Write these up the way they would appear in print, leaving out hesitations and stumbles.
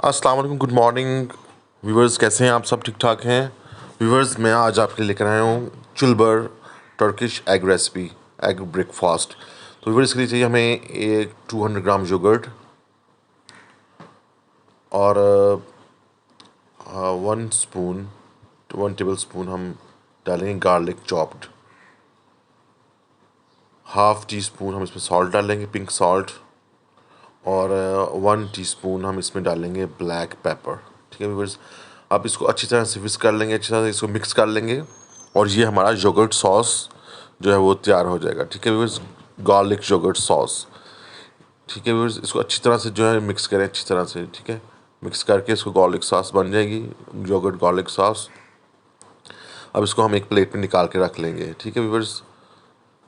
अस्सलाम वालेकुम, good morning viewers. कैसे हैं आप? सब ठीक ठाक हैं व्यूवर्स। मैं आज आपके लिए लेकर आया हूँ चुलबर Turkish egg recipe, egg breakfast. तो व्यूवर्स, इसके लिए चाहिए हमें एक 200 ग्राम योगर्ट और 1 टेबल स्पून हम डालेंगे garlic chopped. Half tea spoon हम इसमें सॉल्ट डालेंगे, पिंक सॉल्ट। और 1 टीस्पून हम इसमें डालेंगे ब्लैक पेपर। ठीक है व्यूवर्स, आप इसको अच्छी तरह से विस्क कर लेंगे, अच्छी तरह से इसको मिक्स कर लेंगे और ये हमारा योगर्ट सॉस जो है वो तैयार हो जाएगा। ठीक है व्यूवर्स, गार्लिक योगर्ट सॉस। ठीक है व्यूवर्स, इसको अच्छी तरह से जो है मिक्स करें अच्छी तरह से। ठीक है, मिक्स करके इसको गार्लिक सॉस बन जाएगी, योगर्ट गार्लिक सॉस। अब इसको हम एक प्लेट में निकाल के रख लेंगे। ठीक है व्यूवर्स,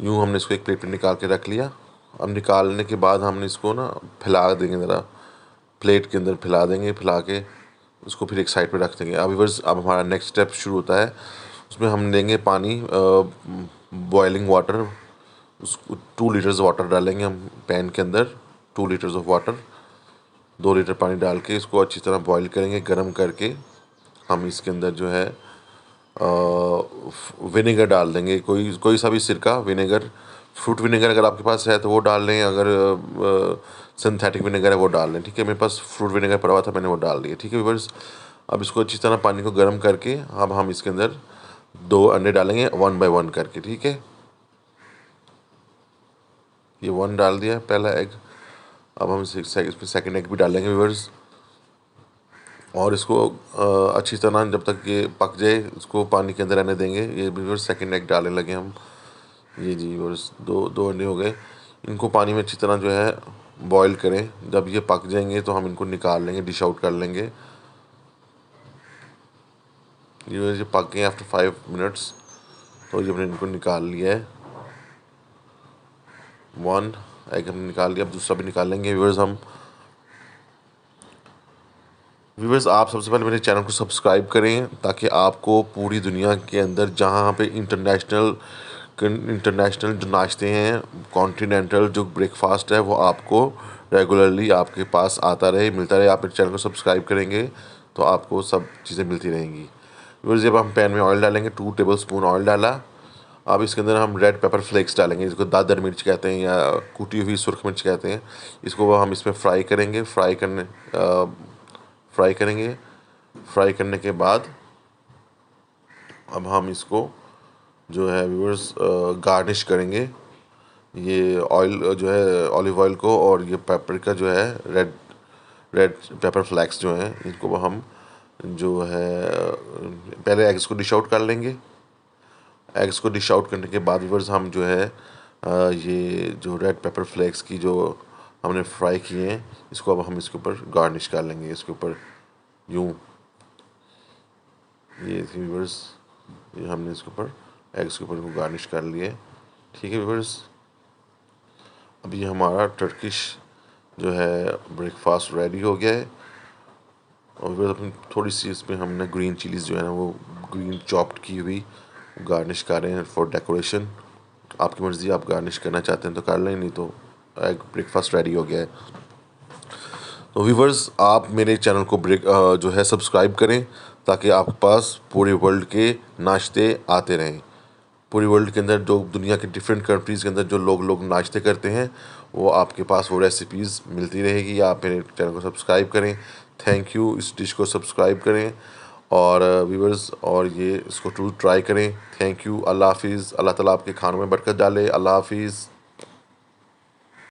यूँ हमने इसको एक प्लेट में निकाल के रख लिया। अब निकालने के बाद हमने इसको ना फैला देंगे, ज़रा प्लेट के अंदर फैला देंगे, फैला के उसको फिर एक साइड पे रख देंगे। अब व्यूअर्स, अब हमारा नेक्स्ट स्टेप शुरू होता है। उसमें हम लेंगे पानी, बॉइलिंग वाटर। उसको 2 लीटर्स वाटर डालेंगे हम पैन के अंदर, 2 लीटर्स ऑफ वाटर। 2 लीटर पानी डाल के इसको अच्छी तरह बॉईल करेंगे। गर्म करके हम इसके अंदर जो है विनेगर डाल देंगे, कोई सा भी सिरका, विनेगर, फ्रूट विनेगर अगर आपके पास है तो वो डाल लें, अगर सिंथेटिक विनेगर है वो डाल लें। ठीक है, मेरे पास फ्रूट विनेगर पड़ा हुआ था, मैंने वो डाल दिया। ठीक है व्यूअर्स, अब इसको अच्छी तरह पानी को गर्म करके अब हम इसके अंदर 2 अंडे डालेंगे 1 बाय 1 करके। ठीक है, ये 1 डाल दिया पहला एग। अब हम इसमें सेकेंड एग भी डालेंगे व्यूअर्स और इसको अच्छी तरह जब तक ये पक जाए इसको पानी के अंदर रहने देंगे। ये व्यूअर्स सेकेंड एग डालने लगे हम। ये जी व्यूअर्स, दो अंडे हो गए। इनको पानी में अच्छी तरह जो है बॉईल करें। जब ये पक जाएंगे तो हम इनको निकाल लेंगे, डिश आउट कर लेंगे। ये पक गए आफ्टर 5 मिनट्स, तो ये हमने इनको निकाल लिया है। 1 एग हमने निकाल लिया, अब दूसरा भी निकाल लेंगे व्यूअर्स हम। व्यूअर्स, आप सबसे पहले मेरे चैनल को सब्सक्राइब करें ताकि आपको पूरी दुनिया के अंदर जहाँ पे इंटरनेशनल जो नाश्ते हैं, कॉन्टिनेंटल जो ब्रेकफास्ट है, वो आपको रेगुलरली आपके पास आता रहे, मिलता रहे। आप मेरे चैनल को सब्सक्राइब करेंगे तो आपको सब चीज़ें मिलती रहेंगी। व्यूअर्स, जब हम पैन में ऑयल डालेंगे, 2 टेबल स्पून ऑयल डाला। अब इसके अंदर हम रेड पेपर फ्लेक्स डालेंगे, जिसको दादर मिर्च कहते हैं या कूटी हुई सुरख मिर्च कहते हैं। इसको हम इसमें फ्राई करेंगे। फ्राई करने के बाद अब हम इसको जो है व्यूअर्स गार्निश करेंगे। ये ऑयल जो है ऑलिव ऑयल को, और ये पेपरिका जो है, रेड पेपर फ्लैक्स जो हैं, इनको हम जो है पहले एग्स को डिश आउट कर लेंगे। एग्स को डिश आउट करने के बाद व्यूअर्स हम जो है ये जो रेड पेपर फ्लैक्स की जो हमने फ्राई किए हैं, इसको अब हम इसके ऊपर गार्निश कर लेंगे। इसके ऊपर यूँ ये व्यूअर्स, ये हमने इसके ऊपर एग्स के ऊपर इनको गार्निश कर लिए। ठीक है व्यूअर्स, अब ये हमारा टर्किश जो है ब्रेकफास्ट रेडी हो गया है। और फिर अपनी थोड़ी सी इसमें हमने ग्रीन चिलीज़ जो है ना, वो ग्रीन चॉप्ड की हुई गार्निश कर रहे हैं फॉर डेकोरेशन। आपकी मर्ज़ी, आप गार्निश करना चाहते हैं तो कर लें, नहीं तो एग ब्रेकफास्ट रेडी हो गया है। तो व्यूवर्स, आप मेरे चैनल को जो है सब्सक्राइब करें ताकि आपके पास पूरे वर्ल्ड के नाश्ते आते रहें। पूरी वर्ल्ड के अंदर जो दुनिया के डिफरेंट कंट्रीज़ के अंदर जो लोग नाश्ते करते हैं, वो आपके पास वो रेसिपीज़ मिलती रहेगी। आप मेरे चैनल को सब्सक्राइब करें। थैंक यू, इस डिश को सब्सक्राइब करें और व्यूवर्स, और ये इसको ट्राई करें। थैंक यू, अल्लाह हाफिज़। अल्लाह ताला आपके खानों में बरकत डाले। अल्लाह हाफिज़।